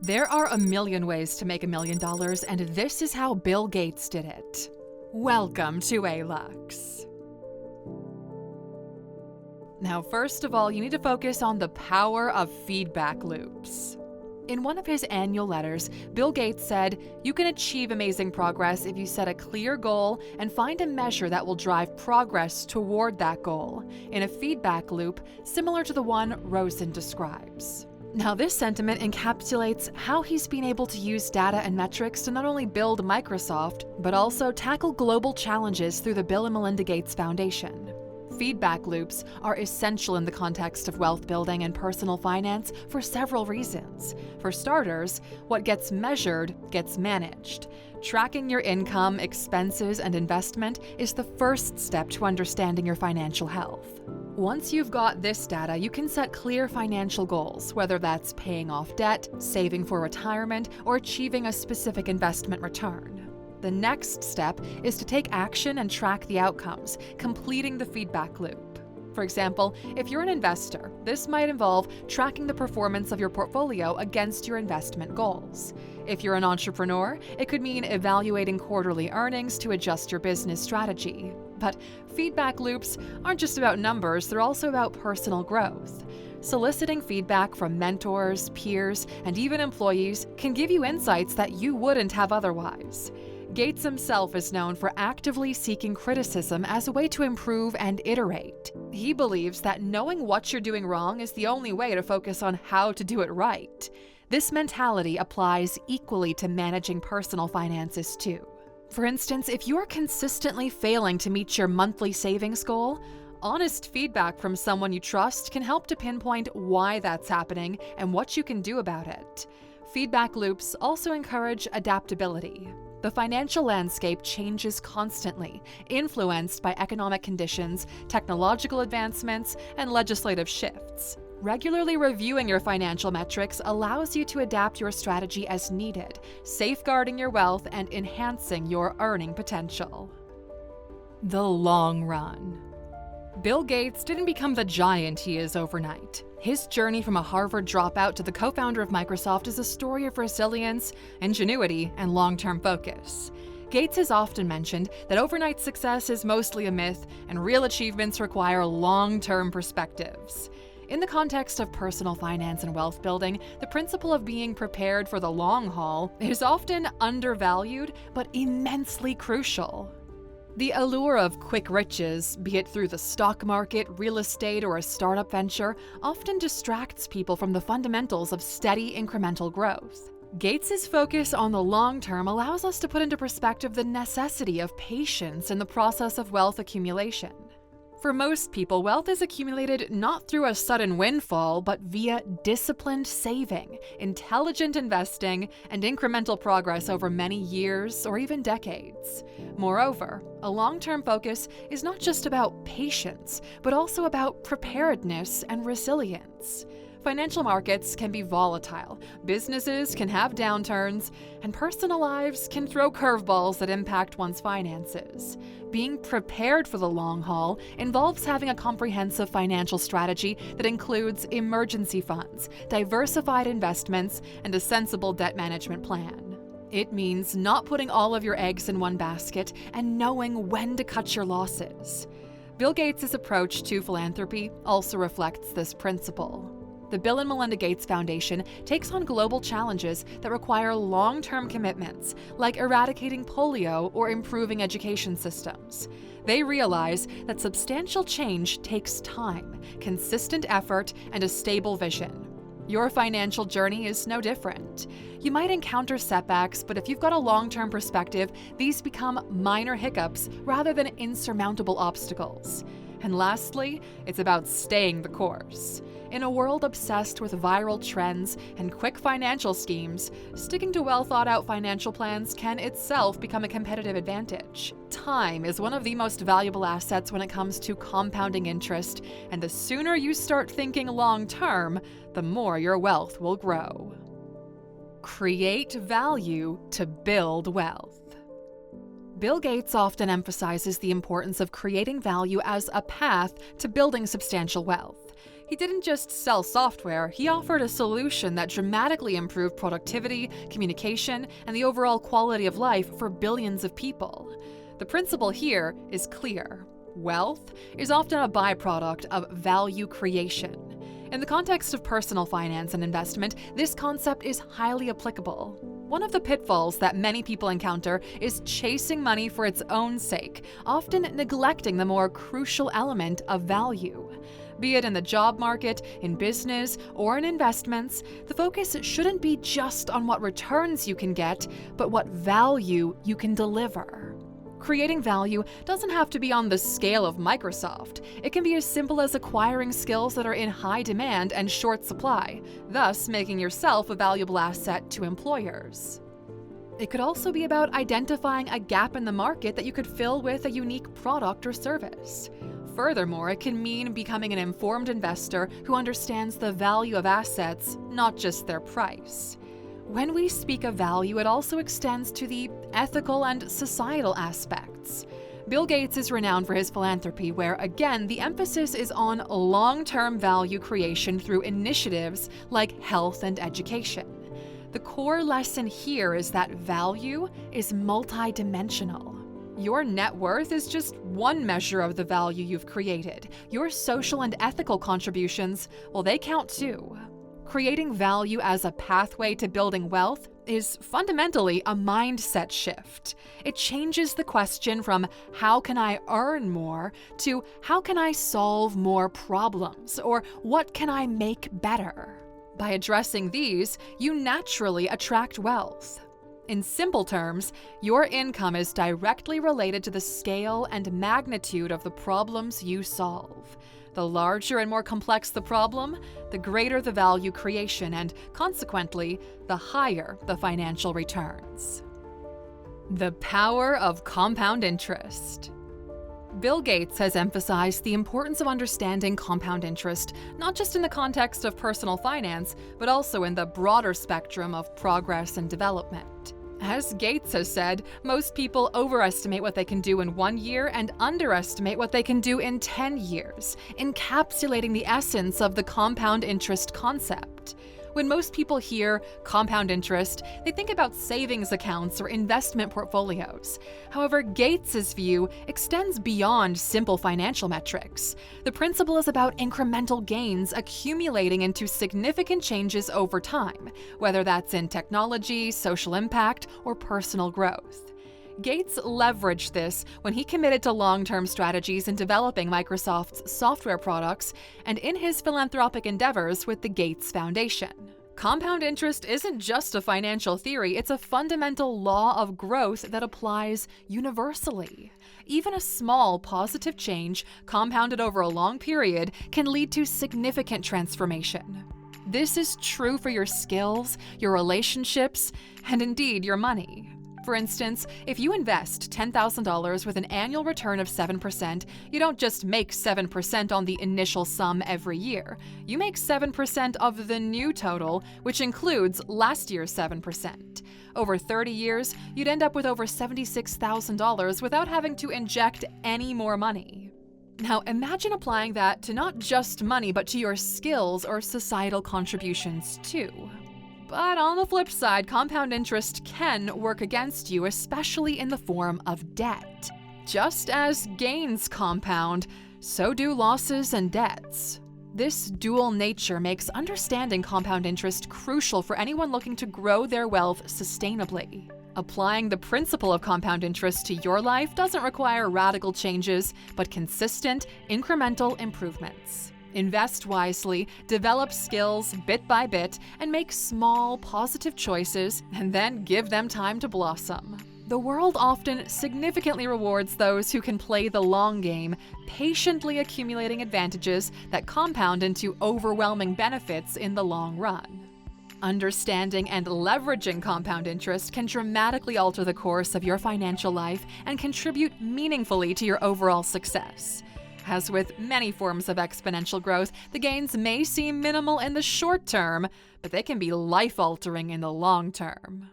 There are a million ways to make $1 million, and this is how Bill Gates did it. Welcome to Alux. Now, first of all, you need to focus on the power of feedback loops. In one of his annual letters, Bill Gates said, "You can achieve amazing progress if you set a clear goal and find a measure that will drive progress toward that goal, in a feedback loop similar to the one Rosen describes." Now, this sentiment encapsulates how he's been able to use data and metrics to not only build Microsoft, but also tackle global challenges through the Bill and Melinda Gates Foundation. Feedback loops are essential in the context of wealth building and personal finance for several reasons. For starters, what gets measured gets managed. Tracking your income, expenses, and investment is the first step to understanding your financial health. Once you've got this data, you can set clear financial goals, whether that's paying off debt, saving for retirement, or achieving a specific investment return. The next step is to take action and track the outcomes, completing the feedback loop. For example, if you're an investor, this might involve tracking the performance of your portfolio against your investment goals. If you're an entrepreneur, it could mean evaluating quarterly earnings to adjust your business strategy. But feedback loops aren't just about numbers, they're also about personal growth. Soliciting feedback from mentors, peers, and even employees can give you insights that you wouldn't have otherwise. Gates himself is known for actively seeking criticism as a way to improve and iterate. He believes that knowing what you're doing wrong is the only way to focus on how to do it right. This mentality applies equally to managing personal finances too. For instance, if you're consistently failing to meet your monthly savings goal, honest feedback from someone you trust can help to pinpoint why that's happening and what you can do about it. Feedback loops also encourage adaptability. The financial landscape changes constantly, influenced by economic conditions, technological advancements, and legislative shifts. Regularly reviewing your financial metrics allows you to adapt your strategy as needed, safeguarding your wealth and enhancing your earning potential. The long run. Bill Gates didn't become the giant he is overnight. His journey from a Harvard dropout to the co-founder of Microsoft is a story of resilience, ingenuity, and long-term focus. Gates has often mentioned that overnight success is mostly a myth, and real achievements require long-term perspectives. In the context of personal finance and wealth building, the principle of being prepared for the long haul is often undervalued but immensely crucial. The allure of quick riches, be it through the stock market, real estate, or a startup venture, often distracts people from the fundamentals of steady incremental growth. Gates's focus on the long term allows us to put into perspective the necessity of patience in the process of wealth accumulation. For most people, wealth is accumulated not through a sudden windfall, but via disciplined saving, intelligent investing, and incremental progress over many years or even decades. Moreover, a long-term focus is not just about patience, but also about preparedness and resilience. Financial markets can be volatile, businesses can have downturns, and personal lives can throw curveballs that impact one's finances. Being prepared for the long haul involves having a comprehensive financial strategy that includes emergency funds, diversified investments, and a sensible debt management plan. It means not putting all of your eggs in one basket and knowing when to cut your losses. Bill Gates' approach to philanthropy also reflects this principle. The Bill and Melinda Gates Foundation takes on global challenges that require long-term commitments, like eradicating polio or improving education systems. They realize that substantial change takes time, consistent effort, and a stable vision. Your financial journey is no different. You might encounter setbacks, but if you've got a long-term perspective, these become minor hiccups rather than insurmountable obstacles. And lastly, it's about staying the course. In a world obsessed with viral trends and quick financial schemes, sticking to well-thought-out financial plans can itself become a competitive advantage. Time is one of the most valuable assets when it comes to compounding interest, and the sooner you start thinking long-term, the more your wealth will grow. Create value to build wealth. Bill Gates often emphasizes the importance of creating value as a path to building substantial wealth. He didn't just sell software, he offered a solution that dramatically improved productivity, communication, and the overall quality of life for billions of people. The principle here is clear. Wealth is often a byproduct of value creation. In the context of personal finance and investment, this concept is highly applicable. One of the pitfalls that many people encounter is chasing money for its own sake, often neglecting the more crucial element of value. Be it in the job market, in business, or in investments, the focus shouldn't be just on what returns you can get, but what value you can deliver. Creating value doesn't have to be on the scale of Microsoft. It can be as simple as acquiring skills that are in high demand and short supply, thus making yourself a valuable asset to employers. It could also be about identifying a gap in the market that you could fill with a unique product or service. Furthermore, it can mean becoming an informed investor who understands the value of assets, not just their price. When we speak of value, it also extends to the ethical and societal aspects. Bill Gates is renowned for his philanthropy, where, again, the emphasis is on long-term value creation through initiatives like health and education. The core lesson here is that value is multidimensional. Your net worth is just one measure of the value you've created. Your social and ethical contributions, well, they count too. Creating value as a pathway to building wealth is fundamentally a mindset shift. It changes the question from how can I earn more to how can I solve more problems or what can I make better. By addressing these, you naturally attract wealth. In simple terms, your income is directly related to the scale and magnitude of the problems you solve. The larger and more complex the problem, the greater the value creation and, consequently, the higher the financial returns. The power of compound interest. Bill Gates has emphasized the importance of understanding compound interest, not just in the context of personal finance, but also in the broader spectrum of progress and development. As Gates has said, most people overestimate what they can do in 1 year and underestimate what they can do in 10 years, encapsulating the essence of the compound interest concept. When most people hear compound interest, they think about savings accounts or investment portfolios. However, Gates's view extends beyond simple financial metrics. The principle is about incremental gains accumulating into significant changes over time, whether that's in technology, social impact, or personal growth. Gates leveraged this when he committed to long-term strategies in developing Microsoft's software products and in his philanthropic endeavors with the Gates Foundation. Compound interest isn't just a financial theory, it's a fundamental law of growth that applies universally. Even a small positive change, compounded over a long period, can lead to significant transformation. This is true for your skills, your relationships, and indeed your money. For instance, if you invest $10,000 with an annual return of 7%, you don't just make 7% on the initial sum every year. You make 7% of the new total, which includes last year's 7%. Over 30 years, you'd end up with over $76,000 without having to inject any more money. Now, imagine applying that to not just money, but to your skills or societal contributions too. But on the flip side, compound interest can work against you, especially in the form of debt. Just as gains compound, so do losses and debts. This dual nature makes understanding compound interest crucial for anyone looking to grow their wealth sustainably. Applying the principle of compound interest to your life doesn't require radical changes, but consistent, incremental improvements. Invest wisely, develop skills bit by bit, and make small, positive choices, and then give them time to blossom. The world often significantly rewards those who can play the long game, patiently accumulating advantages that compound into overwhelming benefits in the long run. Understanding and leveraging compound interest can dramatically alter the course of your financial life and contribute meaningfully to your overall success. As with many forms of exponential growth, the gains may seem minimal in the short term, but they can be life-altering in the long term.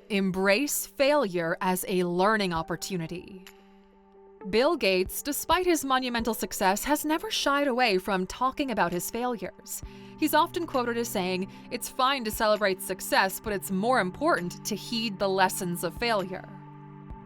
Embrace failure as a learning opportunity. Bill Gates, despite his monumental success, has never shied away from talking about his failures. He's often quoted as saying, "It's fine to celebrate success, but it's more important to heed the lessons of failure."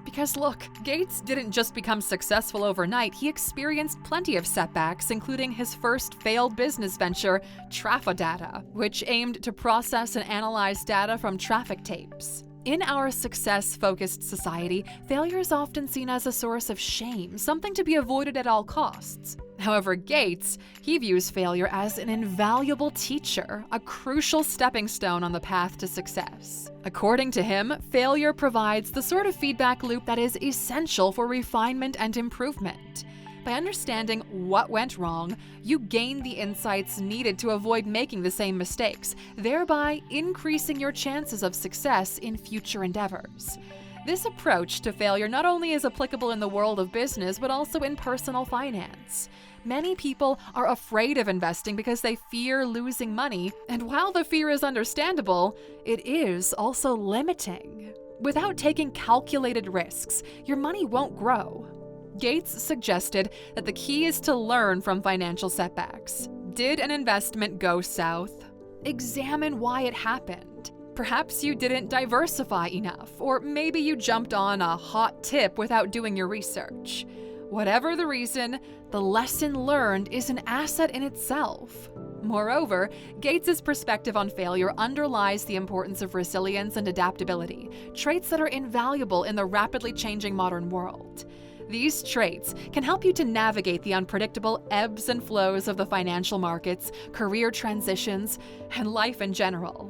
Because look, Gates didn't just become successful overnight, he experienced plenty of setbacks, including his first failed business venture, Trafodata, which aimed to process and analyze data from traffic tapes. In our success-focused society, failure is often seen as a source of shame, something to be avoided at all costs. However, Gates, he views failure as an invaluable teacher, a crucial stepping stone on the path to success. According to him, failure provides the sort of feedback loop that is essential for refinement and improvement. By understanding what went wrong, you gain the insights needed to avoid making the same mistakes, thereby increasing your chances of success in future endeavors. This approach to failure not only is applicable in the world of business, but also in personal finance. Many people are afraid of investing because they fear losing money, and while the fear is understandable, it is also limiting. Without taking calculated risks, your money won't grow. Gates suggested that the key is to learn from financial setbacks. Did an investment go south? Examine why it happened. Perhaps you didn't diversify enough, or maybe you jumped on a hot tip without doing your research. Whatever the reason, the lesson learned is an asset in itself. Moreover, Gates's perspective on failure underlies the importance of resilience and adaptability, traits that are invaluable in the rapidly changing modern world. These traits can help you to navigate the unpredictable ebbs and flows of the financial markets, career transitions, and life in general.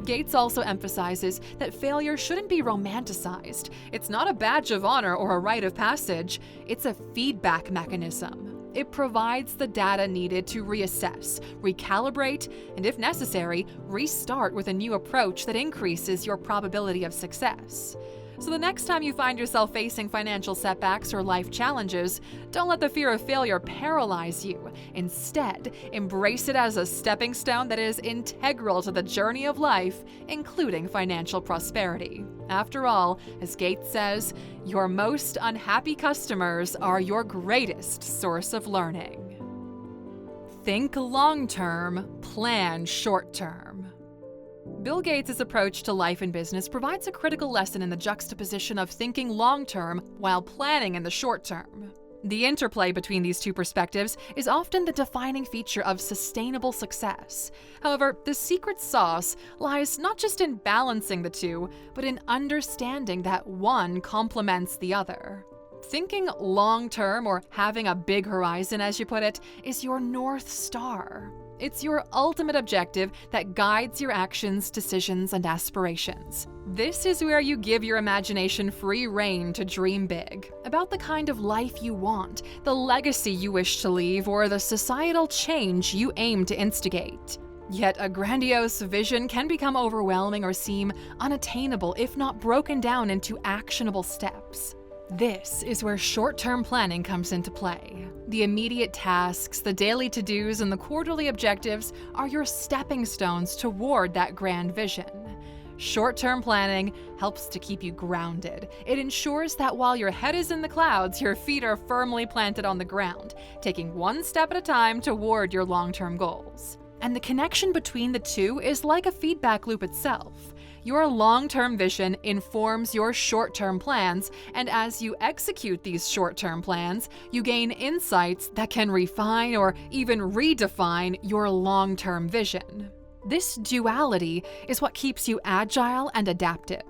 Gates also emphasizes that failure shouldn't be romanticized. It's not a badge of honor or a rite of passage, it's a feedback mechanism. It provides the data needed to reassess, recalibrate, and if necessary, restart with a new approach that increases your probability of success. So the next time you find yourself facing financial setbacks or life challenges, don't let the fear of failure paralyze you. Instead, embrace it as a stepping stone that is integral to the journey of life, including financial prosperity. After all, as Gates says, your most unhappy customers are your greatest source of learning. Think long-term, plan short-term. Bill Gates' approach to life and business provides a critical lesson in the juxtaposition of thinking long-term while planning in the short-term. The interplay between these two perspectives is often the defining feature of sustainable success. However, the secret sauce lies not just in balancing the two, but in understanding that one complements the other. Thinking long-term, or having a big horizon, as you put it, is your North Star. It's your ultimate objective that guides your actions, decisions, and aspirations. This is where you give your imagination free rein to dream big, about the kind of life you want, the legacy you wish to leave, or the societal change you aim to instigate. Yet a grandiose vision can become overwhelming or seem unattainable if not broken down into actionable steps. This is where short-term planning comes into play. The immediate tasks, the daily to-dos, and the quarterly objectives are your stepping stones toward that grand vision. Short-term planning helps to keep you grounded. It ensures that while your head is in the clouds, your feet are firmly planted on the ground, taking one step at a time toward your long-term goals. And the connection between the two is like a feedback loop itself. Your long-term vision informs your short-term plans, and as you execute these short-term plans, you gain insights that can refine or even redefine your long-term vision. This duality is what keeps you agile and adaptive.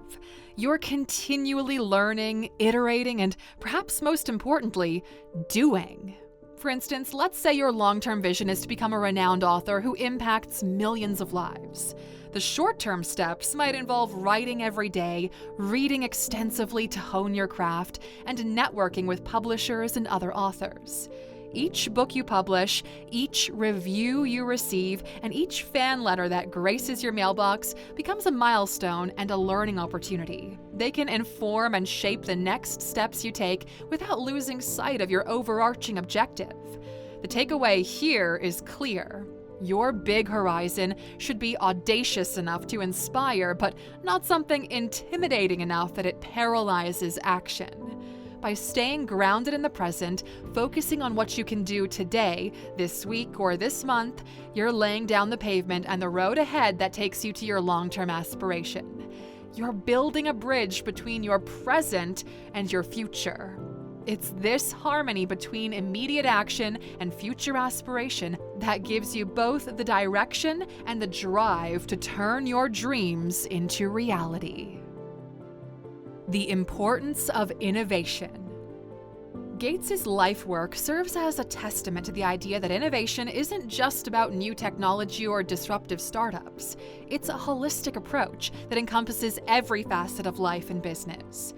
You're continually learning, iterating, and perhaps most importantly, doing. For instance, let's say your long-term vision is to become a renowned author who impacts millions of lives. The short-term steps might involve writing every day, reading extensively to hone your craft, and networking with publishers and other authors. Each book you publish, each review you receive, and each fan letter that graces your mailbox becomes a milestone and a learning opportunity. They can inform and shape the next steps you take without losing sight of your overarching objective. The takeaway here is clear. Your big horizon should be audacious enough to inspire, but not something intimidating enough that it paralyzes action. By staying grounded in the present, focusing on what you can do today, this week, or this month, you're laying down the pavement and the road ahead that takes you to your long-term aspiration. You're building a bridge between your present and your future. It's this harmony between immediate action and future aspiration that gives you both the direction and the drive to turn your dreams into reality. The importance of innovation. Gates's life work serves as a testament to the idea that innovation isn't just about new technology or disruptive startups. It's a holistic approach that encompasses every facet of life and business.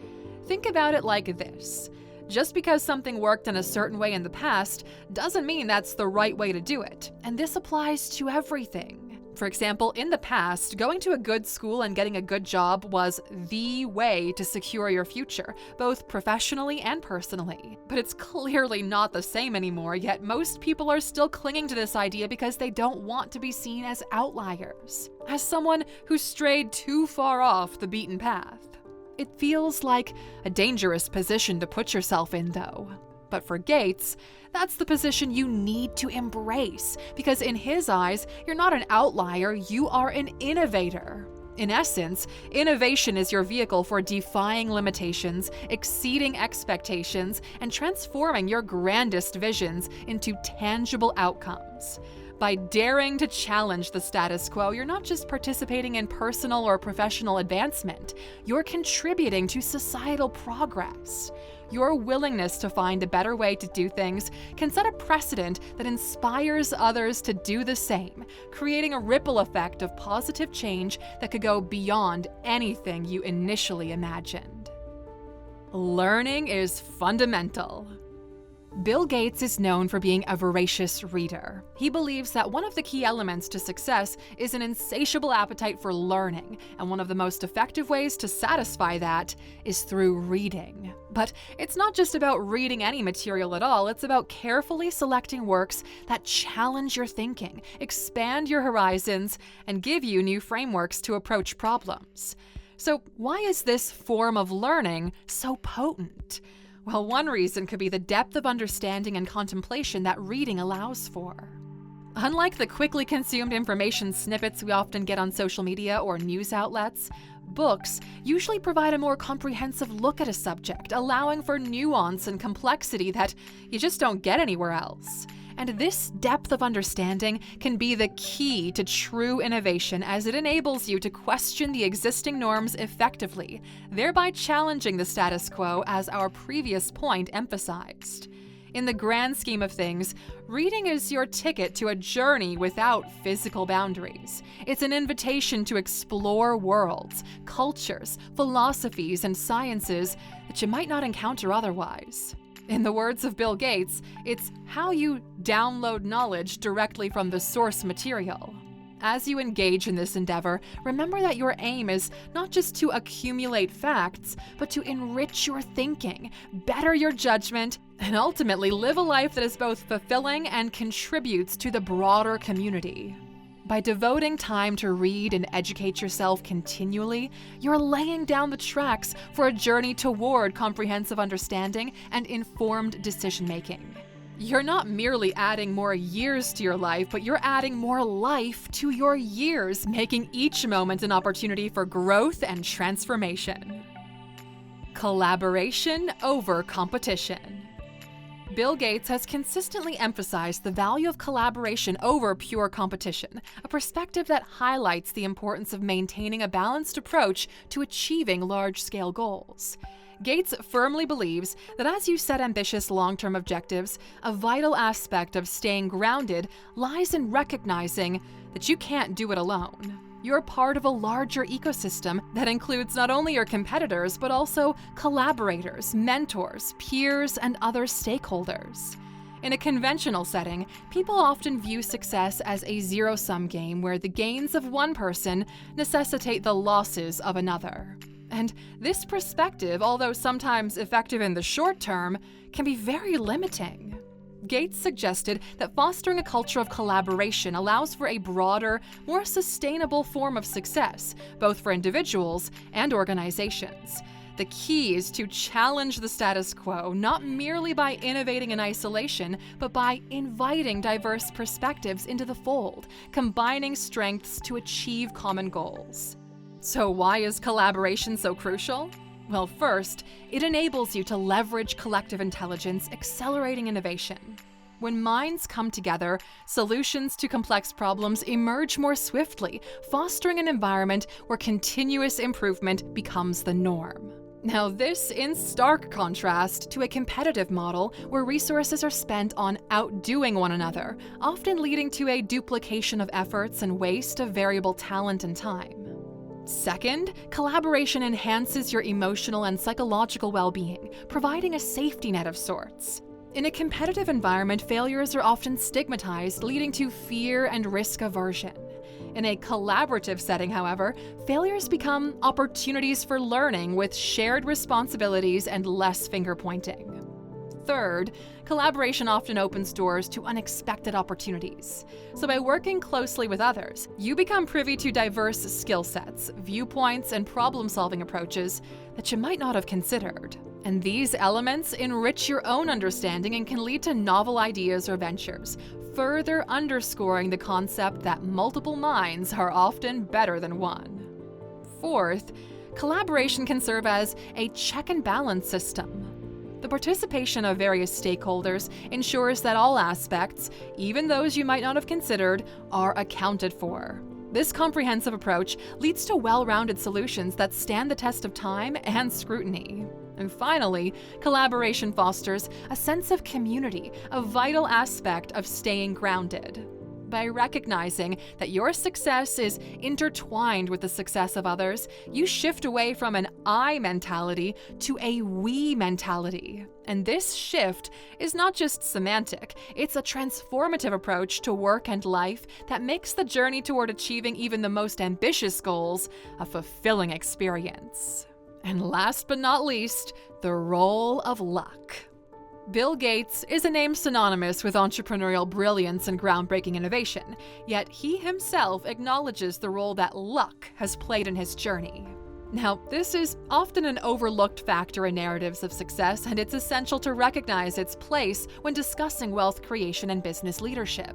Think about it like this. Just because something worked in a certain way in the past doesn't mean that's the right way to do it, and this applies to everything. For example, in the past, going to a good school and getting a good job was the way to secure your future, both professionally and personally. But it's clearly not the same anymore, yet most people are still clinging to this idea because they don't want to be seen as outliers, as someone who strayed too far off the beaten path. It feels like a dangerous position to put yourself in, though. But for Gates, that's the position you need to embrace, because in his eyes, you're not an outlier, you are an innovator. In essence, innovation is your vehicle for defying limitations, exceeding expectations, and transforming your grandest visions into tangible outcomes. By daring to challenge the status quo, you're not just participating in personal or professional advancement, you're contributing to societal progress. Your willingness to find a better way to do things can set a precedent that inspires others to do the same, creating a ripple effect of positive change that could go beyond anything you initially imagined. Learning is fundamental. Bill Gates is known for being a voracious reader. He believes that one of the key elements to success is an insatiable appetite for learning, and one of the most effective ways to satisfy that is through reading. But it's not just about reading any material at all, it's about carefully selecting works that challenge your thinking, expand your horizons, and give you new frameworks to approach problems. So why is this form of learning so potent? Well, one reason could be the depth of understanding and contemplation that reading allows for. Unlike the quickly consumed information snippets we often get on social media or news outlets, books usually provide a more comprehensive look at a subject, allowing for nuance and complexity that you just don't get anywhere else. And this depth of understanding can be the key to true innovation, as it enables you to question the existing norms effectively, thereby challenging the status quo, as our previous point emphasized. In the grand scheme of things, reading is your ticket to a journey without physical boundaries. It's an invitation to explore worlds, cultures, philosophies, and sciences that you might not encounter otherwise. In the words of Bill Gates, it's how you download knowledge directly from the source material. As you engage in this endeavor, remember that your aim is not just to accumulate facts, but to enrich your thinking, better your judgment, and ultimately live a life that is both fulfilling and contributes to the broader community. By devoting time to read and educate yourself continually, you're laying down the tracks for a journey toward comprehensive understanding and informed decision-making. You're not merely adding more years to your life, but you're adding more life to your years, making each moment an opportunity for growth and transformation. Collaboration over competition. Bill Gates has consistently emphasized the value of collaboration over pure competition, a perspective that highlights the importance of maintaining a balanced approach to achieving large-scale goals. Gates firmly believes that as you set ambitious long-term objectives, a vital aspect of staying grounded lies in recognizing that you can't do it alone. You're part of a larger ecosystem that includes not only your competitors, but also collaborators, mentors, peers, and other stakeholders. In a conventional setting, people often view success as a zero-sum game where the gains of one person necessitate the losses of another. And this perspective, although sometimes effective in the short term, can be very limiting. Gates suggested that fostering a culture of collaboration allows for a broader, more sustainable form of success, both for individuals and organizations. The key is to challenge the status quo, not merely by innovating in isolation, but by inviting diverse perspectives into the fold, combining strengths to achieve common goals. So why is collaboration so crucial? Well, first, it enables you to leverage collective intelligence, accelerating innovation. When minds come together, solutions to complex problems emerge more swiftly, fostering an environment where continuous improvement becomes the norm. Now, this in stark contrast to a competitive model where resources are spent on outdoing one another, often leading to a duplication of efforts and waste of valuable talent and time. Second, collaboration enhances your emotional and psychological well-being, providing a safety net of sorts. In a competitive environment, failures are often stigmatized, leading to fear and risk aversion. In a collaborative setting, however, failures become opportunities for learning with shared responsibilities and less finger-pointing. Third, collaboration often opens doors to unexpected opportunities. So by working closely with others, you become privy to diverse skill sets, viewpoints, and problem-solving approaches that you might not have considered. And these elements enrich your own understanding and can lead to novel ideas or ventures, further underscoring the concept that multiple minds are often better than one. Fourth, collaboration can serve as a check and balance system. The participation of various stakeholders ensures that all aspects, even those you might not have considered, are accounted for. This comprehensive approach leads to well-rounded solutions that stand the test of time and scrutiny. And finally, collaboration fosters a sense of community, a vital aspect of staying grounded. By recognizing that your success is intertwined with the success of others, you shift away from an I mentality to a we mentality. And this shift is not just semantic, it's a transformative approach to work and life that makes the journey toward achieving even the most ambitious goals a fulfilling experience. And last but not least, the role of luck. Bill Gates is a name synonymous with entrepreneurial brilliance and groundbreaking innovation, yet he himself acknowledges the role that luck has played in his journey. Now, this is often an overlooked factor in narratives of success, and it's essential to recognize its place when discussing wealth creation and business leadership.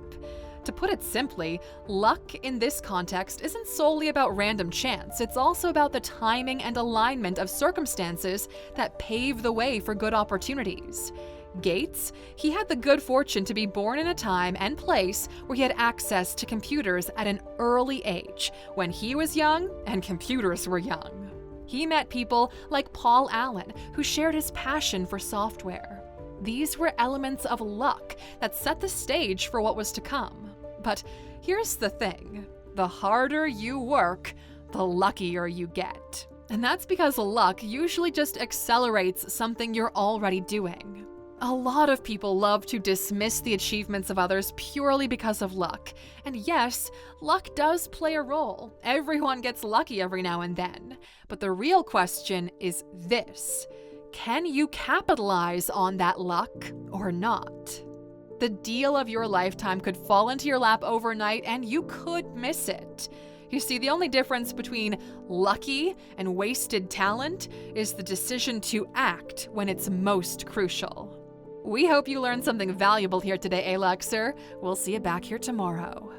To put it simply, luck in this context isn't solely about random chance, it's also about the timing and alignment of circumstances that pave the way for good opportunities. Gates, he had the good fortune to be born in a time and place where he had access to computers at an early age, when he was young and computers were young. He met people like Paul Allen, who shared his passion for software. These were elements of luck that set the stage for what was to come. But here's the thing, the harder you work, the luckier you get. And that's because luck usually just accelerates something you're already doing. A lot of people love to dismiss the achievements of others purely because of luck. And yes, luck does play a role. Everyone gets lucky every now and then. But the real question is this: can you capitalize on that luck or not? The deal of your lifetime could fall into your lap overnight and you could miss it. You see, the only difference between lucky and wasted talent is the decision to act when it's most crucial. We hope you learned something valuable here today, Aluxer. We'll see you back here tomorrow.